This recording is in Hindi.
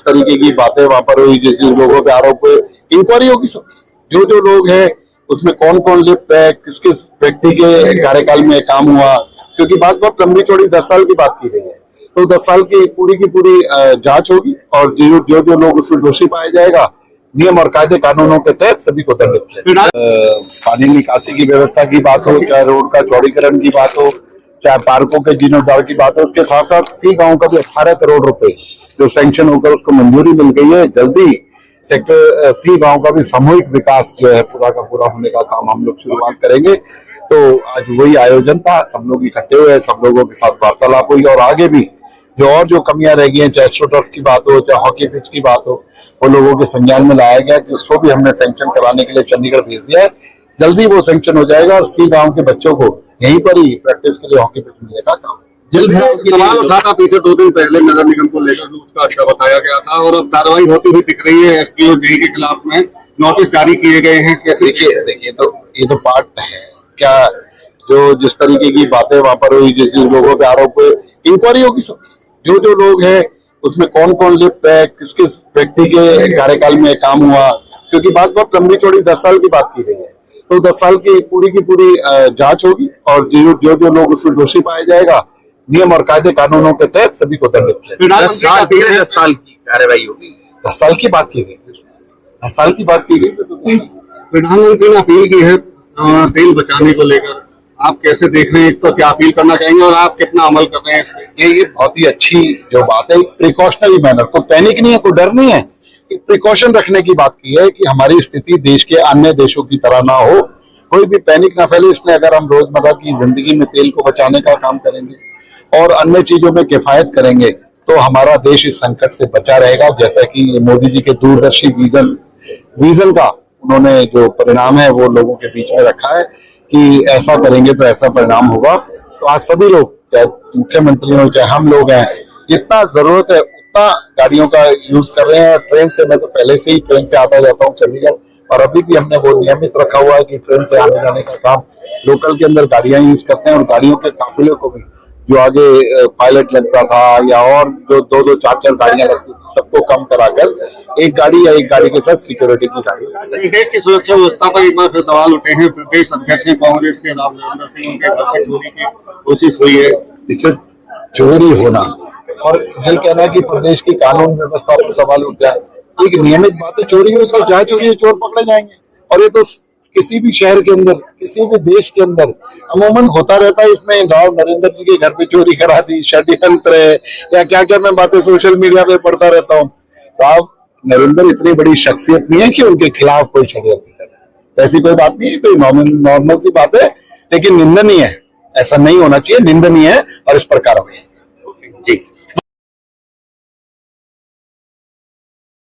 तरीके की बातें वहां पर हुई, जिस लोगों पे आरोप हुए, इंक्वायरी होगी सब। जो जो लोग हैं उसमें कौन कौन लिप्त है, किस किस व्यक्ति के कार्यकाल में काम हुआ, क्योंकि बात बहुत लंबी चौड़ी 10 साल की बात की गई है। तो 10 साल की पूरी जांच होगी और जो जो लोग उसमें दोषी पाया जाएगा, नियम और कायदे कानूनों के तहत सभी को दंडित किया। पानी निकासी की व्यवस्था की बात हो, चाहे रोड का चौड़ीकरण की बात हो, चाहे पार्कों के जीर्णोद्धार की बात हो, उसके साथ साथ सी गांव का भी 18 करोड़ रुपए जो सैंक्शन होकर उसको मंजूरी मिल गई है। जल्दी सेक्टर सी गांव का भी सामूहिक विकास जो है पूरा का पूरा होने का काम हम लोग शुरुआत करेंगे। तो आज वही आयोजन था, सब लोग इकट्ठे हुए, सब लोगों के साथ वार्तालाप हुई और आगे भी जो कमियां रह गई हैं, चाहे एस्ट्रोटर्फ की बात हो, चाहे हॉकी पिच की बात हो, वो लोगों के संज्ञान में लाया गया कि उसको भी हमने सैंक्शन कराने के लिए चंडीगढ़ भेज दिया है। जल्दी वो सैंक्शन हो जाएगा और सी गांव के बच्चों को यहीं पर ही प्रैक्टिस के लिए हॉकी पिच मिलने का काम। सवाल उठा था पीछे 2 दिन पहले नगर निगम को लेकर लूट का अच्छा बताया गया था और अब कार्रवाई होती हुई दिख रही है। एसपीओ जेई के खिलाफ में नोटिस जारी किए गए हैं। कैसे देखिए तो ये तो पार्ट है क्या, जो जिस तरीके की बातें वहां पर हुई, जिस लोगों पे आरोप हुए, इंक्वायरी होगी सब। जो जो लोग हैं उसमें कौन कौन लिप्त है, किस किस व्यक्ति के कार्यकाल में काम हुआ, क्योंकि बात बहुत लंबी चौड़ी 10 साल की बात की गई है। तो 10 साल की पूरी जांच होगी और जो जो लोग उसमें दोषी पाया जाएगा, नियम और कायदे कानूनों के तहत सभी को दंडित किया। 10 साल की कार्रवाई होगी। 10 साल की बात की गई, 10 साल की बात की गई। प्रधानमंत्री ने अपील की है तेल बचाने को लेकर, आप कैसे देख रहे हैं? तो क्या अपील करना चाहेंगे और आप कितना अमल कर रहे हैं? ये बहुत ही अच्छी जो बात है, प्रिकॉशनरी मैनर, कोई पैनिक नहीं है, कोई डर नहीं है, प्रिकॉशन रखने की बात की है कि हमारी स्थिति देश के अन्य देशों की तरह ना हो, कोई भी पैनिक ना फैले। इसलिए अगर हम रोजमर्रा की जिंदगी में तेल को बचाने का काम करेंगे और अन्य चीजों में किफायत करेंगे तो हमारा देश इस संकट से बचा रहेगा। जैसा कि मोदी जी के दूरदर्शी विजन का उन्होंने जो परिणाम है वो लोगों के बीच में रखा है कि ऐसा करेंगे तो ऐसा परिणाम होगा। तो आज सभी लोग, चाहे मुख्यमंत्री हो चाहे हम लोग हैं, जितना जरूरत है उतना गाड़ियों का यूज कर रहे हैं। ट्रेन से, मैं तो पहले से ही ट्रेन से आता जाता हूँ चंडीगढ़, और अभी भी हमने वो नियमित रखा हुआ है कि ट्रेन से आने जाने का काम लोकल के अंदर गाड़ियां यूज करते हैं। और गाड़ियों के काफिले को भी, जो आगे पायलट लगता था या और जो 2-2, 4-4 गाड़ियां लगती थी, सबको कम कराकर एक गाड़ी या एक गाड़ी के साथ सिक्योरिटी की गाड़ी। देश की सुरक्षा व्यवस्था पर एक बार फिर सवाल उठे हैं। प्रदेश अध्यक्ष कांग्रेस के राम नरेंद्र सिंह के घर पर चोरी की कोशिश हुई है। देखिए, चोरी होना और यह कहना कि प्रदेश की कानून व्यवस्था पर सवाल उठ जाए, एक नियमित बात है। चोरी हो, उसका जहाँ चोरी है चोर पकड़े जाएंगे। और ये तो किसी भी शहर के अंदर, किसी भी देश के अंदर अमूमन होता रहता है। इसमें राव नरेंद्र जी के घर पे चोरी करा दी, षड्यंत्र है या क्या क्या मैं बातें सोशल मीडिया पे पढ़ता रहता हूँ। राव नरेंद्र इतनी बड़ी शख्सियत नहीं है कि उनके खिलाफ कोई षड्यंत्र करे, ऐसी कोई बात नहीं है। कोई नॉर्मल सी बात है, लेकिन निंदनीय है। ऐसा नहीं होना चाहिए, निंदनीय है और इस पर कार्रवाई।